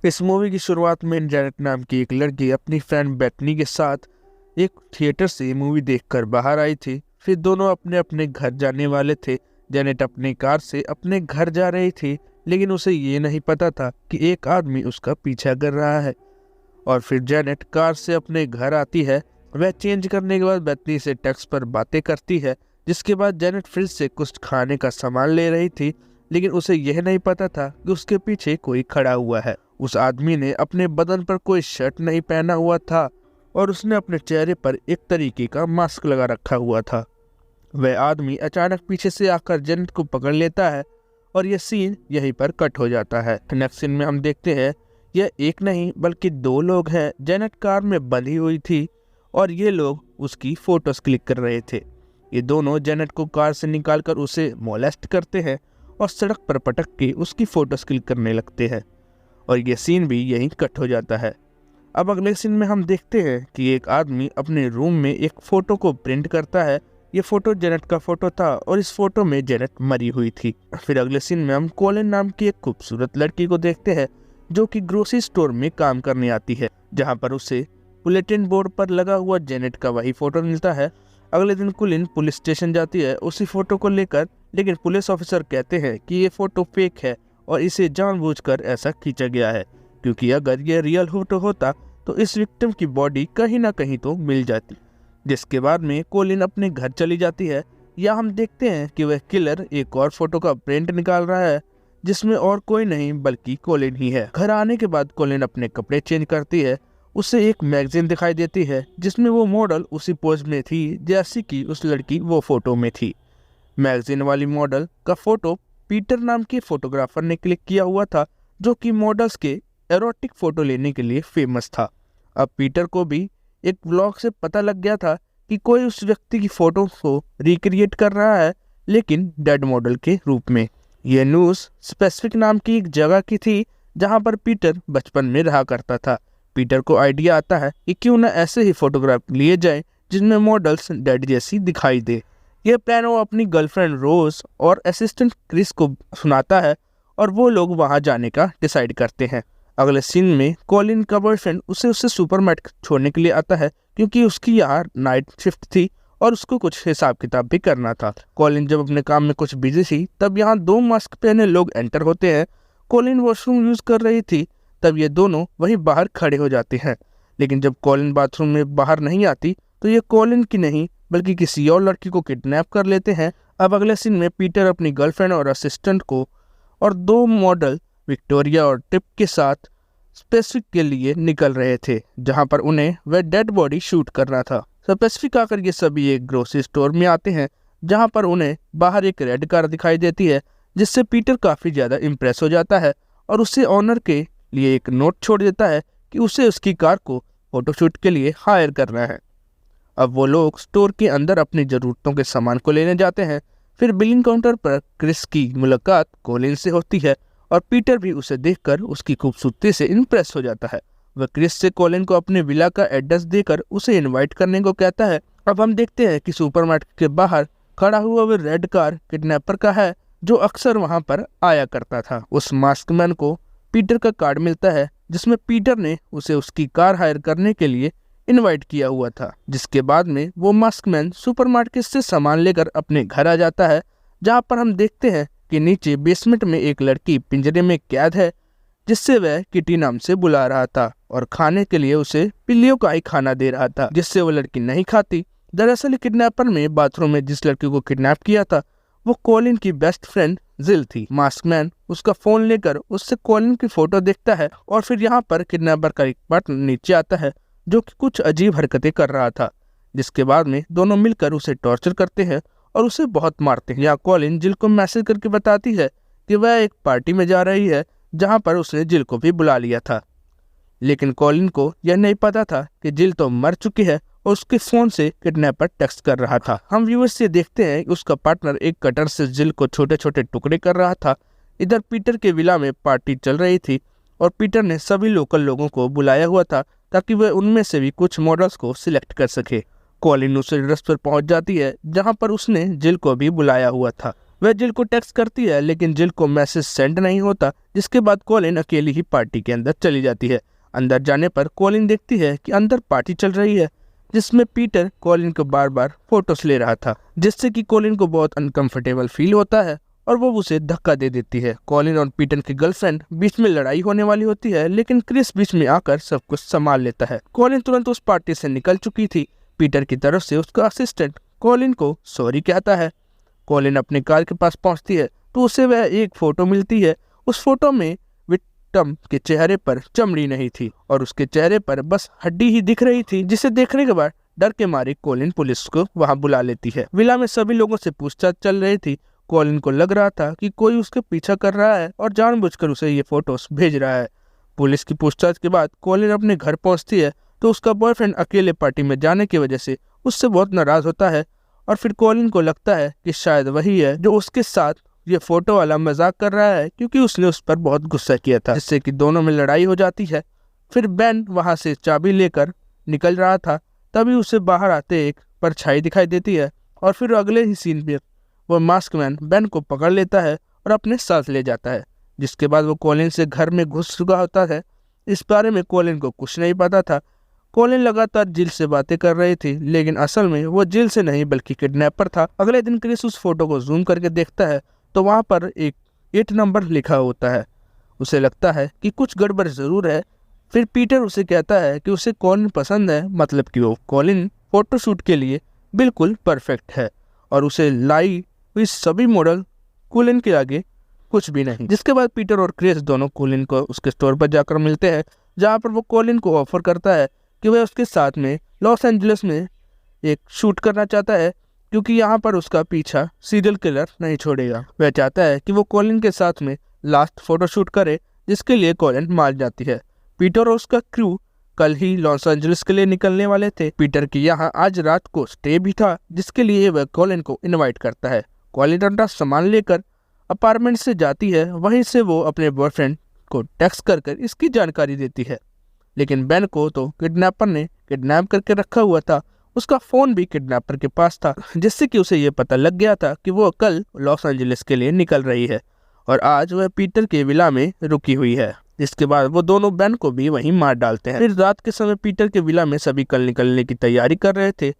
इस मूवी की शुरुआत में जेनेट नाम की एक लड़की अपनी फ्रेंड बेथनी के साथ एक थिएटर से मूवी देखकर बाहर आई थी। फिर दोनों अपने अपने घर जाने वाले थे। जेनेट अपनी कार से अपने घर जा रही थी, लेकिन उसे ये नहीं पता था कि एक आदमी उसका पीछा कर रहा है। और फिर जेनेट कार से अपने घर आती है। वह चेंज करने के बाद बेथनी से टेक्स्ट पर बातें करती है। जिसके बाद जेनेट फ्रिज से कुछ खाने का सामान ले रही थी, लेकिन उसे यह नहीं पता था कि उसके पीछे कोई खड़ा हुआ है। उस आदमी ने अपने बदन पर कोई शर्ट नहीं पहना हुआ था और उसने अपने चेहरे पर एक तरीके का मास्क लगा रखा हुआ था। वह आदमी अचानक पीछे से आकर जेनेट को पकड़ लेता है और यह सीन यहीं पर कट हो जाता है। नेक्स्ट सीन में हम देखते हैं यह एक नहीं बल्कि दो लोग हैं। जेनेट कार में बंधी हुई थी और ये लोग उसकी फोटोज क्लिक कर रहे थे। ये दोनों जेनेट को कार से निकालकर उसे मोलेस्ट करते हैं और सड़क पर पटक के उसकी फोटोज क्लिक करने लगते हैं और ये सीन भी यहीं कट हो जाता है। अब अगले सीन में हम देखते हैं कि एक आदमी अपने रूम में एक फोटो को प्रिंट करता है। ये फोटो जेनेट का फोटो था और इस फोटो में जेनेट मरी हुई थी। फिर अगले सीन में हम कोलिन नाम की एक खूबसूरत लड़की को देखते हैं जो कि ग्रोसरी स्टोर में काम करने आती है, जहां पर उसे बुलेटिन बोर्ड पर लगा हुआ जेनेट का वही फोटो मिलता है। अगले दिन कोलिन पुलिस स्टेशन जाती है उसी फोटो को लेकर, लेकिन पुलिस ऑफिसर कहते हैं कि ये फोटो फेक है और इसे जानबूझकर ऐसा खींचा गया है, क्योंकि अगर ये रियल फोटो होता तो इस विक्टिम की बॉडी कहीं ना कहीं तो मिल जाती। जिसके बाद में कोलिन अपने घर चली जाती है। या हम देखते हैं कि वह किलर एक और फोटो का प्रिंट निकाल रहा है जिसमें और कोई नहीं बल्कि कोलिन ही है। घर आने के बाद कोलिन अपने कपड़े चेंज करती है। उसे एक मैगजीन दिखाई देती है जिसमें वो मॉडल उसी पोज में थी जैसी कि उस लड़की वो फोटो में थी। मैगजीन वाली मॉडल का फोटो पीटर नाम के फोटोग्राफर ने क्लिक किया हुआ था, जो कि मॉडल्स के एरोटिक फोटो लेने के लिए फेमस था। अब पीटर को भी एक व्लॉग से पता लग गया था कि कोई उस व्यक्ति की फोटो को रिक्रिएट कर रहा है, लेकिन डेड मॉडल के रूप में। यह न्यूज़ स्पेसिफिक नाम की एक जगह की थी जहां पर पीटर बचपन में रहा करता था। पीटर को आइडिया आता है कि क्यों न ऐसे ही फोटोग्राफ लिए जाए जिनमें मॉडल्स डेड जैसी दिखाई दे। यह प्लान वो अपनी गर्लफ्रेंड रोज और असिस्टेंट क्रिस को सुनाता है और वो लोग वहां जाने का डिसाइड करते हैं। अगले सीन में कॉलिन का बॉयफ्रेंड उसे सुपरमार्केट छोड़ने के लिए आता है, क्योंकि उसकी यहाँ नाइट शिफ्ट थी और उसको कुछ हिसाब किताब भी करना था। कॉलिन जब अपने काम में कुछ बिजी थी तब यहाँ दो मास्क पहने लोग एंटर होते हैं। कॉलिन वॉशरूम यूज कर रही थी, तब ये दोनों वहीं बाहर खड़े हो जाते हैं। लेकिन जब कॉलिन बाथरूम में बाहर नहीं आती तो ये कॉलिन की नहीं बल्कि किसी और लड़की को किडनैप कर लेते हैं। अब अगले सीन में पीटर अपनी गर्लफ्रेंड और असिस्टेंट को और दो मॉडल विक्टोरिया और टिप के साथ स्पेसिफिक के लिए निकल रहे थे, जहां पर उन्हें वह डेड बॉडी शूट करना था। स्पेसिफिक आकर ये सभी एक ग्रोसरी स्टोर में आते हैं, जहां पर उन्हें बाहर एक रेड कार दिखाई देती है, जिससे पीटर काफी ज्यादा इम्प्रेस हो जाता है और उसे ऑनर के लिए एक नोट छोड़ देता है कि उसे उसकी कार को फोटोशूट के लिए हायर करना है। अब वो लोग स्टोर के अंदर अपनी जरूरतों के सामान को लेने जाते हैं। फिर बिलिंग काउंटर पर क्रिस की मुलाकात कोलिन से होती है और पीटर भी उसे देखकर उसकी खूबसूरती से इम्प्रेस हो जाता है। वह क्रिस से कोलिन को अपने विला का एड्रेस देकर उसे इनवाइट करने को कहता है। अब हम देखते हैं कि सुपरमार्केट के बाहर खड़ा हुआ वह रेड कार किडनैपर का है, जो अक्सर वहां पर आया करता था। उस मास्कमैन को पीटर का कार्ड मिलता है जिसमें पीटर ने उसे उसकी कार हायर करने के लिए इनवाइट किया हुआ था। जिसके बाद में वो मास्कमैन सुपरमार्केट से सामान लेकर अपने घर आ जाता है, जहां पर हम देखते हैं कि नीचे बेसमेंट में एक लड़की पिंजरे में कैद है, जिससे वह किटी नाम से बुला रहा था और खाने के लिए उसे बिल्लियों का ही खाना दे रहा था, जिससे वो लड़की नहीं खाती। दरअसल किडनैपर में बाथरूम में जिस लड़की को किडनैप किया था वो कॉलिन की बेस्ट फ्रेंड जिल थी। मास्कमैन उसका फोन लेकर उससे कॉलिन की फोटो देखता है और फिर यहाँ पर किडनैपर का एक पार्टनर नीचे आता है जो कि कुछ अजीब हरकतें कर रहा था। जिसके बाद में दोनों मिलकर उसे टॉर्चर करते हैं और उसे बहुत मारते हैं। यहाँ कॉलिन जिल को मैसेज करके बताती है कि वह एक पार्टी में जा रही है जहाँ पर उसने जिल को भी बुला लिया था, लेकिन कॉलिन को यह नहीं पता था कि जिल तो मर चुकी है और उसके फोन से किडनैपर टेक्स्ट कर रहा था। हम व्यूअर्स से देखते हैं कि उसका पार्टनर एक कटर से जिल को छोटे छोटे टुकड़े कर रहा था। इधर पीटर के विला में पार्टी चल रही थी और पीटर ने सभी लोकल लोगों को बुलाया हुआ था ताकि वह उनमें से भी कुछ मॉडल्स को सिलेक्ट कर सके। कॉलिन उस एड्रेस पर पहुंच जाती है जहां पर उसने जिल को भी बुलाया हुआ था। वह जिल को टेक्स्ट करती है, लेकिन जिल को मैसेज सेंड नहीं होता, जिसके बाद कॉलिन अकेली ही पार्टी के अंदर चली जाती है। अंदर जाने पर कॉलिन देखती है कि अंदर पार्टी चल रही है, जिसमें पीटर कॉलिन को बार बार फोटोज ले रहा था, जिससे कि कॉलिन को बहुत अनकंफर्टेबल फील होता है और वो उसे धक्का दे देती है। कॉलिन और पीटर की गर्लफ्रेंड बीच में लड़ाई होने वाली होती है, लेकिन क्रिस बीच में आकर सब कुछ संभाल लेता है। कॉलिन तुरंत उस पार्टी से निकल चुकी थी। पीटर की तरफ से उसका असिस्टेंट कॉलिन को सॉरी कहता है। कॉलिन अपनी कार के पास पहुंचती है तो उसे वह एक फोटो मिलती है। उस फोटो में विक्टिम के चेहरे पर चमड़ी नहीं थी और उसके चेहरे पर बस हड्डी ही दिख रही थी, जिसे देखने के बाद डर के मारे कॉलिन पुलिस को वहां बुला लेती है। विला में सभी लोगों से पूछताछ चल रही थी। कॉलिन को लग रहा था कि कोई उसके पीछा कर रहा है और जानबूझकर उसे ये फोटोज भेज रहा है। पुलिस की पूछताछ के बाद कॉलिन अपने घर पहुंचती है तो उसका बॉयफ्रेंड अकेले पार्टी में जाने की वजह से उससे बहुत नाराज होता है और फिर कॉलिन को लगता है कि शायद वही है जो उसके साथ ये फोटो वाला मजाक कर रहा है, क्योंकि उसने उस पर बहुत गुस्सा किया था, जिससे कि दोनों में लड़ाई हो जाती है। फिर बेन वहां से चाबी लेकर निकल रहा था, तभी उसे बाहर आते एक परछाई दिखाई देती है और फिर अगले ही सीन में वो मास्कमैन बेन को पकड़ लेता है और अपने साथ ले जाता है, जिसके बाद वो कॉलिन से घर में घुस चुका होता है। इस बारे में कॉलिन को कुछ नहीं पता था। कॉलिन लगातार जिल से बातें कर रही थी, लेकिन असल में वो जिल से नहीं बल्कि किडनैपर था। अगले दिन क्रिस उस फोटो को जूम करके देखता है तो वहां पर एक 8 नंबर लिखा होता है। उसे लगता है कि कुछ गड़बड़ जरूर है। फिर पीटर उसे कहता है कि उसे कॉलिन पसंद है, मतलब कि वो कॉलिन फोटोशूट के लिए बिल्कुल परफेक्ट है और उसे लाई हुई सभी मॉडल कॉलिन के आगे कुछ भी नहीं। जिसके बाद पीटर और क्रिस दोनों कॉलिन को उसके स्टोर पर जाकर मिलते हैं, जहाँ पर वो कॉलिन को ऑफर करता है कि वह उसके साथ में लॉस एंजलिस में एक शूट करना चाहता है, क्योंकि यहाँ पर उसका पीछा सीरियल किलर नहीं छोड़ेगा। वह चाहता है कि वो कॉलिन के साथ में लास्ट फोटोशूट करे, जिसके लिए कॉलिन मान जाती है। पीटर और उसका क्रू कल ही लॉस एंजलिस के लिए निकलने वाले थे। पीटर की यहाँ आज रात को स्टे भी था, जिसके लिए वह कॉलिन को इनवाइट करता है। कॉलिन अपना सामान लेकर अपार्टमेंट से जाती है। वहीं से वो अपने बॉयफ्रेंड को टेक्स्ट कर इसकी जानकारी देती है, लेकिन बेन को तो किडनैपर ने किडनैप करके रखा हुआ था। उसका फोन भी किडनैपर के पास था, जिससे कि उसे ये पता लग गया था कि वो कल लॉस एंजलिस के लिए निकल रही है और आज वह पीटर के विला में रुकी हुई है। इसके बाद वो दोनों बेन को भी वहीं मार डालते हैं। फिर रात के समय पीटर के विला में सभी कल निकलने की तैयारी कर रहे थे।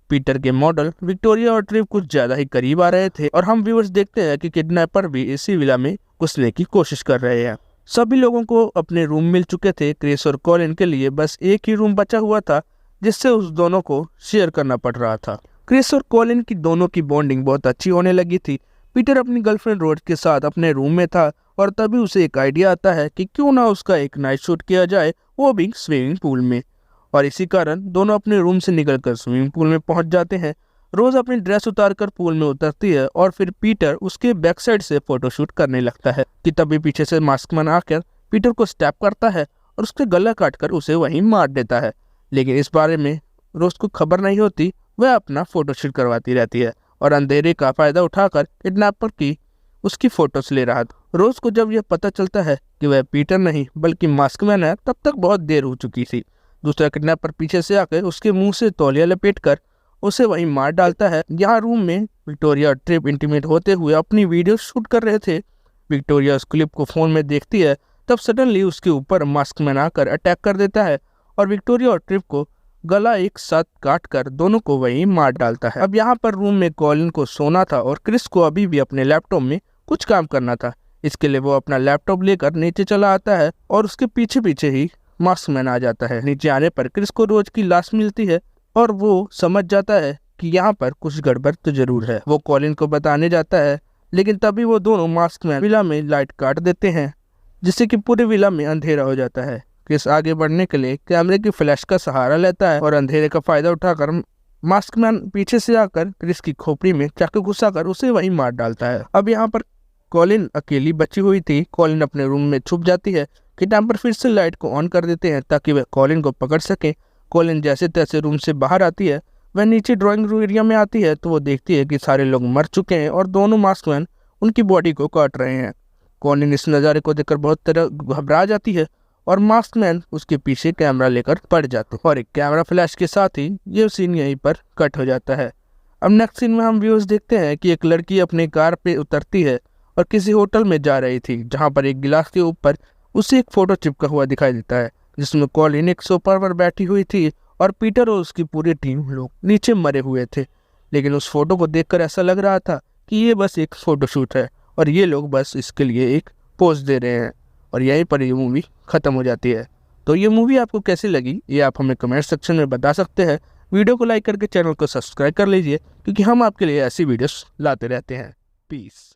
पीटर के मॉडल विक्टोरिया और ट्रिप कुछ ज्यादा ही करीब आ रहे थे और हम व्यूअर्स देखते हैं कि किडनैपर भी इसी विला में घुसने की कोशिश कर रहे हैं। सभी लोगों को अपने रूम मिल चुके थे। क्रिस और कॉलिन के लिए बस एक ही रूम बचा हुआ था, जिससे उस दोनों को शेयर करना पड़ रहा था। क्रिस और कॉलिन की दोनों की बॉन्डिंग बहुत अच्छी होने लगी थी। पीटर अपनी गर्लफ्रेंड रोज के साथ अपने रूम में था और तभी उसे एक आइडिया आता है कि क्यों ना उसका एक नाइट शूट किया जाए, वो भी स्विमिंग पूल में। और इसी कारण दोनों अपने रूम से निकलकर स्विमिंग पूल में पहुंच जाते हैं। रोज अपनी ड्रेस उतारकर पूल में उतरती है और फिर पीटर उसके बैक साइड से फोटोशूट करने लगता है कि तभी पीछे से मास्कमैन आकर पीटर को स्टैप करता है और उसके गला काटकर उसे वहीं मार देता है। लेकिन इस बारे में रोज को खबर नहीं होती। वह अपना फोटोशूट करवाती रहती है और अंधेरे का फायदा उठाकर किडनैपर की उसकी फोटोज ले रहा था। रोज को जब यह पता चलता है कि वह पीटर नहीं बल्कि मास्कमैन है, तब तक बहुत देर हो चुकी थी। दूसरा किडनैपर पीछे से आकर उसके मुंह से तौलिया लपेटकर उसे वहीं मार डालता है। यहाँ रूम में विक्टोरिया और ट्रिप इंटीमेट होते हुए अपनी वीडियो शूट कर रहे थे। विक्टोरिया उस क्लिप को फोन में देखती है, तब सडनली उसके ऊपर मास्कमैन आकर अटैक कर देता है और विक्टोरिया और ट्रिप को गला एक साथ काट कर दोनों को वहीं मार डालता है। अब यहाँ पर रूम में कॉलिन को सोना था और क्रिस को अभी भी अपने लैपटॉप में कुछ काम करना था। इसके लिए वो अपना लैपटॉप लेकर नीचे चला आता है और उसके पीछे पीछे ही मास्कमैन आ जाता है। नीचे आने पर क्रिस को रोज की लाश मिलती है और वो समझ जाता है कि यहाँ पर कुछ गड़बड़ तो जरूर है। वो कॉलिन को बताने जाता है, लेकिन तभी वो दोनों मास्कमैन विला में लाइट काट देते हैं, जिससे कि पूरे विला में अंधेरा हो जाता है। क्रिस आगे बढ़ने के लिए कैमरे की फ्लैश का सहारा लेता है और अंधेरे का फायदा उठाकर मास्कमैन पीछे से आकर क्रिस की खोपड़ी में चाकू घुसाकर उसे वहीं मार डालता है। अब यहाँ पर कॉलिन अकेली बची हुई थी। कॉलिन अपने रूम में छुप जाती है। किडनैपर फिर से लाइट को ऑन कर देते हैं ताकि वह कॉलिन को पकड़ सके। कॉलिन जैसे तैसे रूम से बाहर आती है। वह नीचे ड्राइंग रूम एरिया में आती है तो वो देखती है कि सारे लोग मर चुके हैं और दोनों मास्कमैन उनकी बॉडी को काट रहे हैं। कॉलिन इस नज़ारे को देखकर बहुत तरह घबरा जाती है और मास्कमैन उसके पीछे कैमरा लेकर पड़ जाते हैं और एक कैमरा फ्लैश के साथ ही ये सीन यहीं पर कट हो जाता है। अब नेक्स्ट सीन में हम व्यूअर्स देखते हैं कि एक लड़की अपनी कार पे उतरती है और किसी होटल में जा रही थी, जहाँ पर एक गिलास के ऊपर उसे एक फोटो चिपका हुआ दिखाई देता है, जिसमें कॉलिन एक सोफा पर बैठी हुई थी और पीटर और उसकी पूरी टीम लोग नीचे मरे हुए थे। लेकिन उस फोटो को देखकर ऐसा लग रहा था कि ये बस एक फोटोशूट है और ये लोग बस इसके लिए एक पोज दे रहे हैं, और यहीं पर ये मूवी ख़त्म हो जाती है। तो ये मूवी आपको कैसी लगी ये आप हमें कमेंट सेक्शन में बता सकते हैं। वीडियो को लाइक करके चैनल को सब्सक्राइब कर लीजिए, क्योंकि हम आपके लिए ऐसी वीडियोस लाते रहते हैं। पीस।